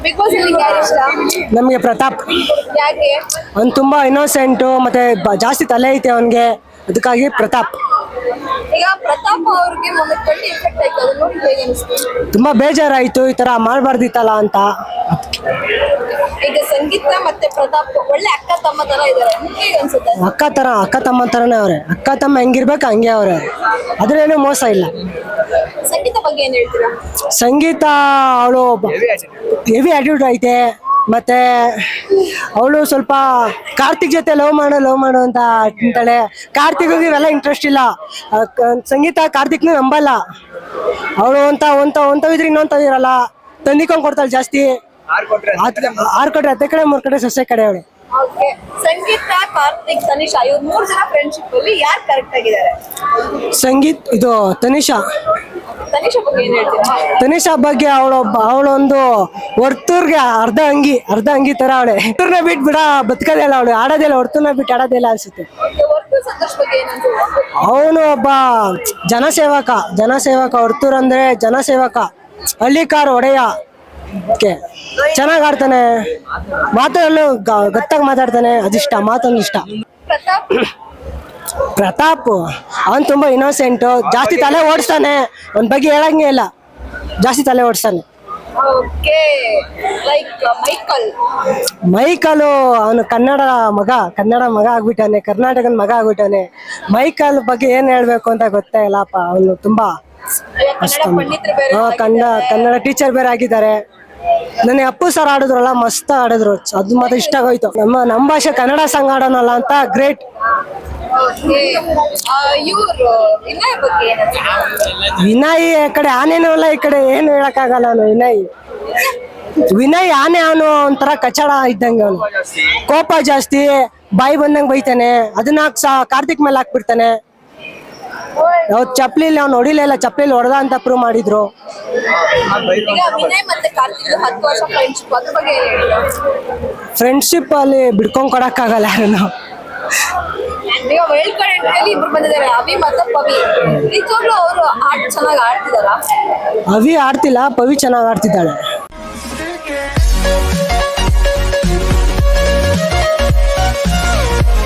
Big boss ಅಲ್ಲಿ ಯಾರು ಇಷ್ಟ? ನಮಗೆ ಪ್ರತಾಪ್. ಯಾಕೆ? ಅವ್ನು ತುಂಬಾ ಇನ್ನೋಸೆಂಟು ಮತ್ತೆ ಜಾಸ್ತಿ ತಲೆ ಐತೆ ಅವನಿಗೆ, ಅದಕ್ಕಾಗಿ ಪ್ರತಾಪ್. ಈಗ ಪ್ರತಾಪ್ ಅವ್ರಿಗೆ ಮೊನ್ನೆ ಕಣ್ಣು ಇನ್ಫೆಕ್ಟ್ ಆಯ್ತು, ಅದನ್ನ ನೋಡಿ ಹೇಗೆ ಅನಿಸ್ತು? ತುಂಬಾ ಬೇಜಾರಾಯ್ತು, ಈ ತರ ಮಾಡಬಾರ್ದಿತ್ತಲ್ಲ ಅಂತ. ಈಗ ಸಂಗೀತ ಮತ್ತೆ ಪ್ರತಾಪ್ ಒಳ್ಳೆ ಅಕ್ಕ ತಮ್ಮ ತರ ಇದಾರೆ, ಹೇಗೆ ಅನ್ಸುತ್ತೆ? ಅಕ್ಕ ತಮ್ಮ ತರನೇ ಅವ್ರೆ. ಅಕ್ಕ ತಮ್ಮ ಹೆಂಗಿರ್ಬೇಕು ಹಂಗೆ ಅವ್ರೆ, ಅದ್ರೇನು ಮೋಸ ಇಲ್ಲ. ಸಂಗೀತ ಬಗ್ಗೆ ಏನ್ ಹೇಳ್ತೀರಾ? ಸಂಗೀತ ಅವಳು ಹೆವಿ ಆಟಿಟ್ಯೂಡ್ ಐತೆ. ಮತ್ತೆ ಅವಳು ಸ್ವಲ್ಪ ಕಾರ್ತಿಕ್ ಜೊತೆ ಲವ್ ಮಾಡು ಅಂತ ಅಂತಾಳೆ. ಕಾರ್ತಿಕ್ಗೆ ಇವೆಲ್ಲ ಇಂಟ್ರೆಸ್ಟ್ ಇಲ್ಲ. ಸಂಗೀತ ಕಾರ್ತಿಕ್ನ ನಂಬಲ್ಲ. ಅವಳು ಒಂಥವಿದ್ರೆ ಇನ್ನೊಂಥವ್ ಇರಲ್ಲ, ತಂದಿಕೊಂಡ್ ಕೊಡ್ತಾಳೆ ಜಾಸ್ತಿ. 6 ಕೊಟ್ರೆ 10 ಕಡೆ 3 ಕಡೆ ಸೊಸೆ ಕಡೆ ಅವಳು. ಓಕೆ, ಸಂಗೀತ, ಕಾರ್ತಿಕ್, ತನಿಷಾ ಇವ್ರು 3 ಜನ ಫ್ರೆಂಡ್ಶಿಪ್ ಅಲ್ಲಿ ಯಾರು ಕರೆಕ್ಟ್ ಆಗಿದ್ದಾರೆ? ತನಿಷಾ ಬಗ್ಗೆ ಏನ್ ಹೇಳ್ತೀರಾ? ತನಿಷಾ ಬಗ್ಗೆ ಅವಳೊಂದು ವರ್ತೂರ್ಗೆ ಅರ್ಧ ಅಂಗಿ ತರ ಅವಳೆ. ವರ್ತೂರ್ನ ಬಿಟ್ಟು ಬದುಕದೇ ಇಲ್ಲ ಅವಳು, ಆಡೋದಿಲ್ಲ. ವರ್ತೂರ್ನ ಬಿಟ್ಟು ಆಡೋದಿಲ್ಲ ಅನ್ಸುತ್ತೆ. ಸಂತೋಷ್ ಬಗ್ಗೆ ಏನ್ ಅನ್ಸುತ್ತೆ? ಅವನು ಒಬ್ಬ ಜನಸೇವಕ. ವರ್ತೂರ್ ಅಂದ್ರೆ ಜನಸೇವಕ, ಹಳ್ಳಿಕಾರ್ ಒಡೆಯ. ಚೆನ್ನಾಗ್ ಆಡ್ತಾನೆ, ಮಾತಲ್ಲೂ ಗತ್ತಾಗಿ ಮಾತಾಡ್ತಾನೆ, ಅದಿಷ್ಟ, ಮಾತೊಂದು ಇಷ್ಟ. ಪ್ರತಾಪ್ ಅವನ್ ತುಂಬಾ ಇನ್ನೋಸೆಂಟ್, ಜಾಸ್ತಿ ತಲೆ ಓಡಿಸ್ತಾನೆ. ಅವನ ಬಗ್ಗೆ ಹೇಳಂಗೆ ಇಲ್ಲ, ಜಾಸ್ತಿ ತಲೆ ಓಡಿಸ್ತಾನೆ. ಮೈಕಲ್ ಅವನು ಕನ್ನಡ ಮಗ ಆಗ್ಬಿಟ್ಟಾನೆ, ಕರ್ನಾಟಕದ ಮಗ ಆಗ್ಬಿಟ್ಟಾನೆ. ಮೈಕಲ್ ಬಗ್ಗೆ ಏನ್ ಹೇಳ್ಬೇಕು ಅಂತ ಗೊತ್ತೇ ಇಲ್ಲಪ್ಪ. ಅವನು ತುಂಬಾ ಕನ್ನಡ ಟೀಚರ್ ಬೇರೆ ಆಗಿದ್ದಾರೆ. ನನಗೆ ಅಪ್ಪು ಸರ್ ಆಡಿದ್ರಲ್ಲ, ಮಸ್ತ್ ಆಡಿದ್ರು, ಅದು ಮಾತ್ರ ಇಷ್ಟ ಆಗೋಯ್ತು. ನಮ್ಮ ಭಾಷೆ ಕನ್ನಡ ಸಾಂಗ್ ಆಡೋನಲ್ಲ ಅಂತ ಗ್ರೇಟ್. ವಿನಯ್ ಕಡೆ ಆನೇನೂ ಅಲ್ಲ, ಈ ಕಡೆ ಏನು ಹೇಳಕ್ಕಾಗಲ್ಲ. ವಿನಯ್ ಆನೆ, ಅವನು ಒಂಥರ ಕಚಡ ಇದ್ದಂಗೆ. ಅವನು ಕೋಪ ಜಾಸ್ತಿ, ಬಾಯಿ ಬಂದಂಗೆ ಬೈತಾನೆ. ಅದನ್ನ ಕಾರ್ತಿಕ್ ಮೇಲೆ ಹಾಕ್ಬಿಡ್ತಾನೆ. ಚಪ್ಲಿಲಿ ಅವ್ನು ಹೊಡಿಲಿಲ್ಲ, ಚಪ್ಲಿಲಿ ಹೊಡೆದ ಅಂತ ಪ್ರೂವ್ ಮಾಡಿದ್ರು. ಫ್ರೆಂಡ್ಶಿಪ್ ಅಲ್ಲಿ ಬಿಡ್ಕೊಂಡ್ ಕೊಡಕ್ಕಾಗಲ್ಲ ಯಾರನ್ನು. ಅವಿ ಆಡ್ತಿಲ್ಲ, ಪವಿ ಚೆನ್ನಾಗಿ ಆಡ್ತಿದ್ದಾಳೆ.